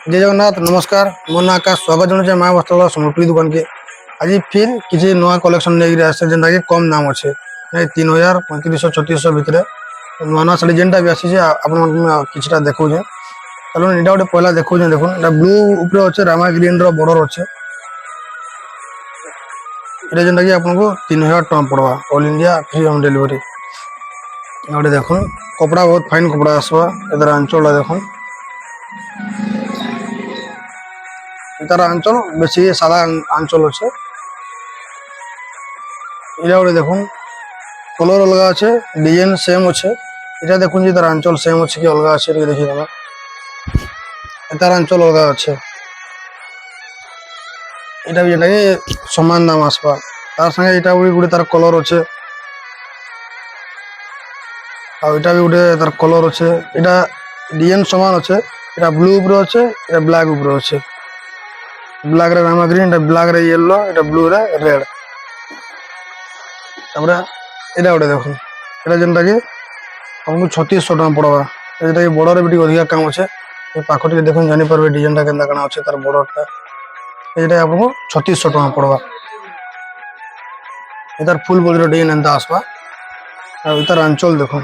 जय जगन्नाथ नमस्कार मो ना आकाश स्वागत जनाऊे माँ वस्त्रालय सम्बलपुरी दुकान के। आज फिर किसी नुआ कलेक्शन नहीं आसे जेनटा कि कम दाम अच्छे 3000 3500 3600 भितर नुआ नुआ शाढ़ी जेनटा भी आसी आपटा देखो चलो यहाँ गोटे पहला देखो देखो ब्लू उपरे अच्छे रामा ग्रीन बॉर्डर अच्छे ये जेनटा कि आपको 3000 टका पड़वा all India free home delivery. गोटे देख कपड़ा बहुत फाइन कपड़ा आसवा इधर आंचल देख तार आंचल बेसी सादा आंचल अच्छे इटा गोटे देख कलर अलग अच्छे डिजाइन सेम अच्छे इटा देखुन तार आंचल सेम अच्छे कि अलग अच्छे देखिए तार आंचल अलग अच्छे इटा भी जेनटा कि समान दाम आसवा तार संगे इटा गोटे तार कलर अच्छे आटा भी गोटे तार कलर अच्छे इटा डिजाइन समान अच्छे इटा ब्लू उपरे अच्छे इटा ब्लैक उपरे अच्छे ब्लैक रे रामा ग्रीन ब्लैक रे येलो इटा ब्लू रे रेड तापरे इटा गोटे देख इटा जेनटा कि हमको 3600 टका पड़वा जेटा कि बॉर्डर भी अधिका काम अच्छे पाख टे देखो जानी पारे डिजाइन टा केनता काना अच्छे तार बॉर्डर टा आपको 3600 टका पड़वा इतार फुल बॉडी डिजाइन एंता आसवा इतार आंचल देखो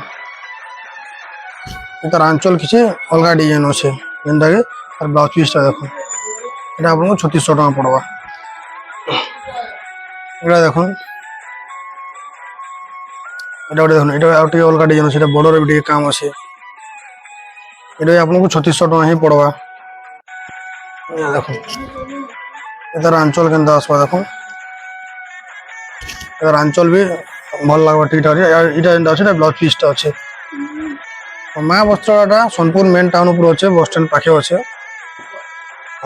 इतार आंचल किसी अलग डिजाइन अच्छे जेनटा कि तार ब्लाउज पीस टा देखो এটা আপনার 3600 টাকা পড়বা। এটা দেখুন এটা দেখুন এটা আর টিকে অলগা ডিজাইন আছে এটা বর্ডর এ টিকে কাম আছে এটা আপনাকে 3600 টাকা হি পড়বা। দেখুন এটার আঁচল কেনতা আসবা দেখুন এটার আঁচল भी ভাল লাগবা ঠিকঠাক আছে এটা যেটা আছে এটা ব্লাউজ পিসটা আছে মা বস্ত্রটা সোনপুর মেন টাউন উপর আছে বাস স্ট্যান্ড পাখে আছে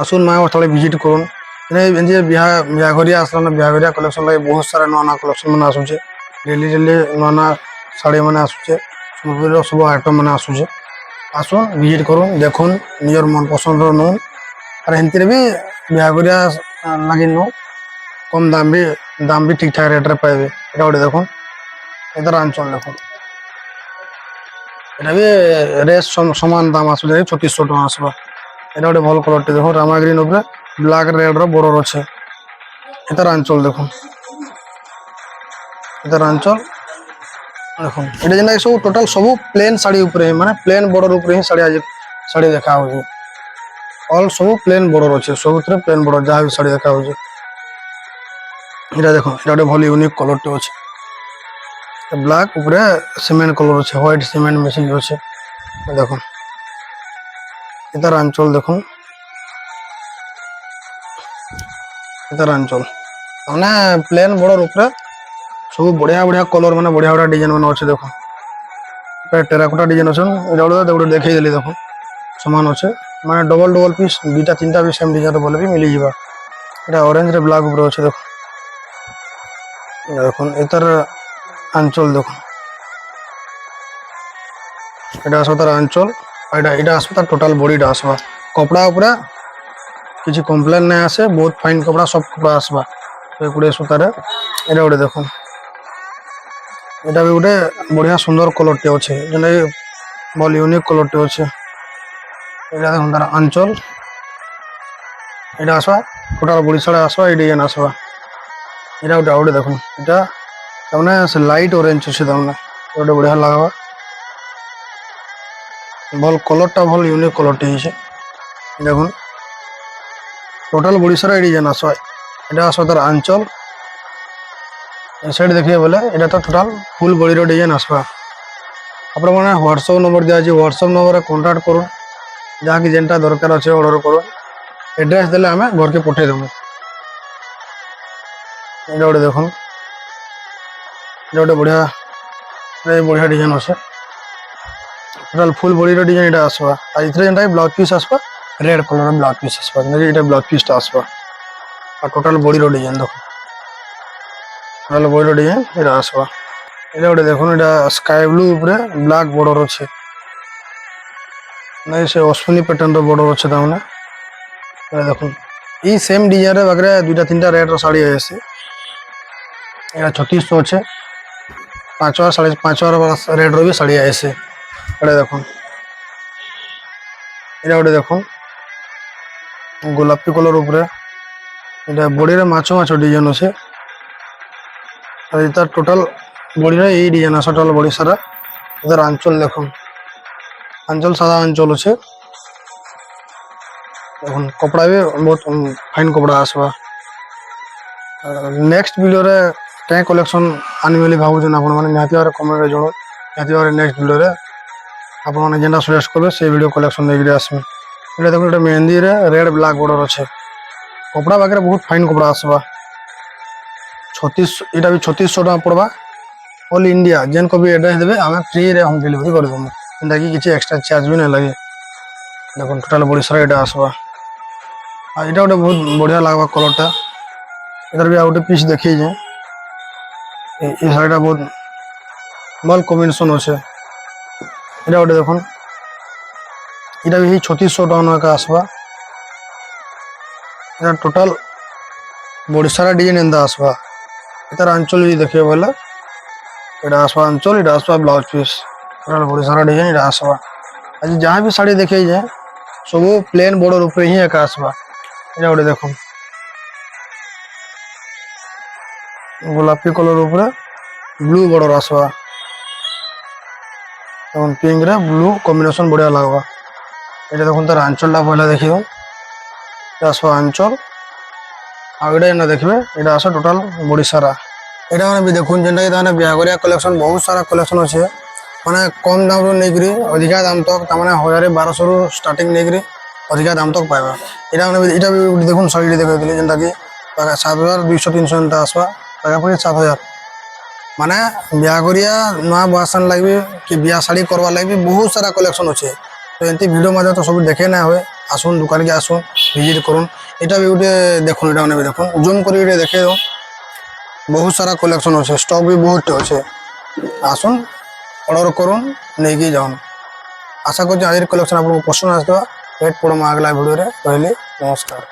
আসুন মা বস্ত্রালয় ভিজিট করুন যে বিহাঘরিয়া আসলে না বিহাঘরিয়া কলেকশন লাগে বহুত সারা নয়া নয়া কলেকশন মানে আসুছে ডেলি ডেলি নয়া নয়া শাড়ি মানে আসুছে সম্পূর্ণ সব আইটম মানে আসুছে আসুন ভিজিট করুন দেখুন নিজের মন পছন্দর নুন আর এমতিরে भी বিহাঘরিয়া লাগি নো কম দাম भी ঠিকঠাক রেটরে পাইবে এটা গোটে দেখুন এটার আঁচল দেখুন এটা भी রেট সমান দাম আসবে 3600 টাকা আসবা। এটা গোটে ভাল কলরটি দেখুন রামা গ্রিন উপরে ব্ল্যাক রেড বর্ডর আছে এটার আঁচল দেখুন এটার আঁচল দেখুন এটা যেটা সব টোটাল সব প্লেন শাড়ি উপরে মানে প্লেন বর্ডর উপরে হি শাড়ি দেখা হচ্ছে অল সব প্লেন বর্ডর আছে সবুরে প্লেন বর্ডর যা भी শাড়ি দেখা হচ্ছে এটা দেখুন এটা গোটে ভাল ইউনিক কলরটি আছে ব্ল্যাক উপরে সিমেন্ট কলর আছে হোয়াইট সিমেন্ট মেশিন আছে দেখুন এটার আঁচল দেখুন এটার আঁচল মানে প্লেন বর্ডর উপরে সব বড়িয়া বড়িয়া কলর মানে বড়িয়া বড়িয়া ডিজাইন মানে আছে দেখুন টেরাকোটা ডিজাইন আছে এটা গোটে দেখাই দেলি দেখুন সমান আছে মানে ডবল ডবল পিস দুইটা তিনটা পিস সেম ডিজাইন বলে भी মিলি যাবা এটা অরেঞ্জ রে ব্ল্যাক উপরে আছে দেখুন দেখুন এটার আঁচল দেখুন এটা আসবে তার আঁচল এটা আসবে তার টোটাল বডিটা আসবা কপড়া উপরে কিছু কমপ্লেন না আসে বহুত ফাইন কপড়া সব কপড়া আসবা এগুড়ে সুতারে এটা গোটে দেখুন এটা भी গোটে বড়িয়া সুন্দর কলরটি আছে যেটা ভাল ইউনিক কলরটি আছে এটা দেখুন তার আঁচল এটা আসবা টোটাল বডি সাড়ে আসবা এই ডিজাইন আসবা এটা গোটে দেখুন এটা তারমানে লাইট অরেঞ্জ আছে তারমানে গোটে বড়িয়া লাগবা ভাল কলরটা ভাল ইউনিক কলরটি হয়েছে দেখুন টোটাল বডি সারা ডিজাইন আসবা এটা আসবা তার আঁচল এই সাইড দেখিয়ে বলে এটা তো টোটাল ফুল বডির ডিজাইন আসবা আপনার মানে হোয়াটসঅ্যাপ নম্বর দেওয়া আছে হোয়াটসঅ্যাপ নম্বরে কন্টাক্ট করুন যা কি যেটা দরকার আছে অর্ডর করুন এড্রেস দেলে আমি ঘরকে পঠাই দেবো এটা গোটে দেখুন এটা গোটে বড়িয়া বড়িয়া ডিজাইন আছে টোটাল ফুল বডির ডিজাইন এটা আসবা আর এতে যেটা ব্লাউজ পিস আসবা রেড কলর ব্লাউজ পিস আসবা এটা ব্লাউজ পিসটা আসবা আর টোটাল বডির ডিজাইন দেখুন টোটাল বডির ডিজাইন এটা আসবা এটা গোটে দেখুন এটা স্কাই ব্লু উপরে ব্ল্যাক বর্ডর আছে না সে অশ্বিনী প্যাটার্ন বর্ডর আছে তার মানে এটা দেখুন এই সেম ডিজাইনের বাগরে দুইটা তিনটা রেডর শাড়ি আছে এটা 3600 আছে 5000 5500 রেডর भी শাড়ি আছে এটা দেখুন এটা গোটে দেখুন গোলাপি কলর উপরে এটা বডিরে মাছ মাছ ডিজাইন আছে আর এটা টোটাল বডিরে এই ডিজাইন আছে টোটাল বডি সারা এদের আঁচল দেখুন আঁচল সাদা আঁচল আছে এখন কপড়া भी बहुत फाइन कपड़ा आसवा नेक्स्ट वीडियो रे क्या कलेक्शन आनी बोली भावुन आपण मैंने निहाती भाव कमेंट जण निहाती भाव नेक्स्ट वीडियो रे आपण मैंने जेनटा सजेस्ट करबे से वीडियो कलेक्शन लेके आसमे এটা দেখুন এটা মেহেন্দি রে রেড ব্ল্যাক বর্ডর আছে কপড়া বাগরে বহুত ফাইন কপড়া আসবা 36 এটা भी 3600 টাকা পড়বা অল ইন্ডিয়া जेन को भी एड्रेस देबे हमें फ्री रे होम डिलीवरी कर देबो एंदा की किछि एक्स्ट्रा चार्ज भी नहीं लगे देखुन टोटल बॉडी सारा এটা আসবা আর এটা ওটা বহুত বঢ়িয়া লাগবা কলরটা এটার भी আউটে পিস দেখিয়ে যে এই শাড়িটা বহুত ভাল কম্বিনেশন আছে এটা ওটা দেখুন এটা भी 3600 টাকা আসবা এটা টোটাল বডি সারা ডিজাইন এন্ড আসবা এটার আঁচল যদি দেখিয়ে বলে এটা আসবা আঁচল এটা আসবা ব্লাউজ পিস টোটাল বডি সারা ডিজাইন এটা আসবা আজ जहां भी শাড়ি দেখিয়ে যায় सब प्लेन बॉर्डर ऊपर ही एका आसवा এটা ওটা দেখুন গোলাপি কলর উপরে ব্লু বর্ডর আসবা এবং পিঙ্ক রে ব্লু কম্বিনেশন বড়িয়া লাগবা এটা দেখুন তার আঁচলটা পয়লা দেখিও এটা আসবা আঁচল আর এটা না দেখবে এটা আসা টোটাল বডি সারা এটা মানে দেখুন যেটা তাহলে বিয়াগরিয়া কালেকশন বহুত সারা কালেকশন আছে মানে কম দাম নেইকরি অধিকা দাম তক তার মানে 1200 রু স্টার্টিং নেইকরি ଅଧିକା ଦାମ ତକ ପାଇବା ଏଇଟା ମାନେ ଏଇଟା ବି ଦେଖୁନ୍ ଶାଢ଼ୀଟି ଦେଖେଇଥିଲି ଯେନ୍ଟାକି 7200 300 ଏନ୍ତା ଆସବା ପାଖାପାଖି 7000 ମାନେ ବିହାଘରିଆ ନୂଆ ବହାସାନ୍ ଲାଗି କି ବିହା ଶାଢ଼ୀ କରବା ଲାଗି ବହୁତ ସାରା କଲେକ୍ସନ ଅଛେ ତ ଏମିତି ଭିଡ଼ିଓ ମଧ୍ୟ ତ ସବୁ ଦେଖେ ନା ହୁଏ ଆସୁନ୍ ଦୋକାନକେ ଆସୁନ୍ ଭିଜିଟ୍ କରୁନ୍ ଏଇଟା ବି ଗୋଟେ ଦେଖୁନ୍ ଏଇଟା ମାନେ ବି ଦେଖୁନ୍ ଜୁମ୍ କରି ଟିକେ ଦେଖେଇ ଦଉନ୍ ବହୁତ ସାରା କଲେକ୍ସନ ଅଛେ ଷ୍ଟକ୍ ବି ବହୁତ ଅଛେ ଆସୁନ୍ ଅର୍ଡ଼ର କରୁନ୍ ନେଇକି ଯାଉନ୍ ଆଶା କରୁଛି ଆଜିର କଲେକ୍ସନ ଆପଣଙ୍କୁ ପସନ୍ଦ ଆସିଥିବା वेट पड़ो अगला वीडियो रे। नमस्कार।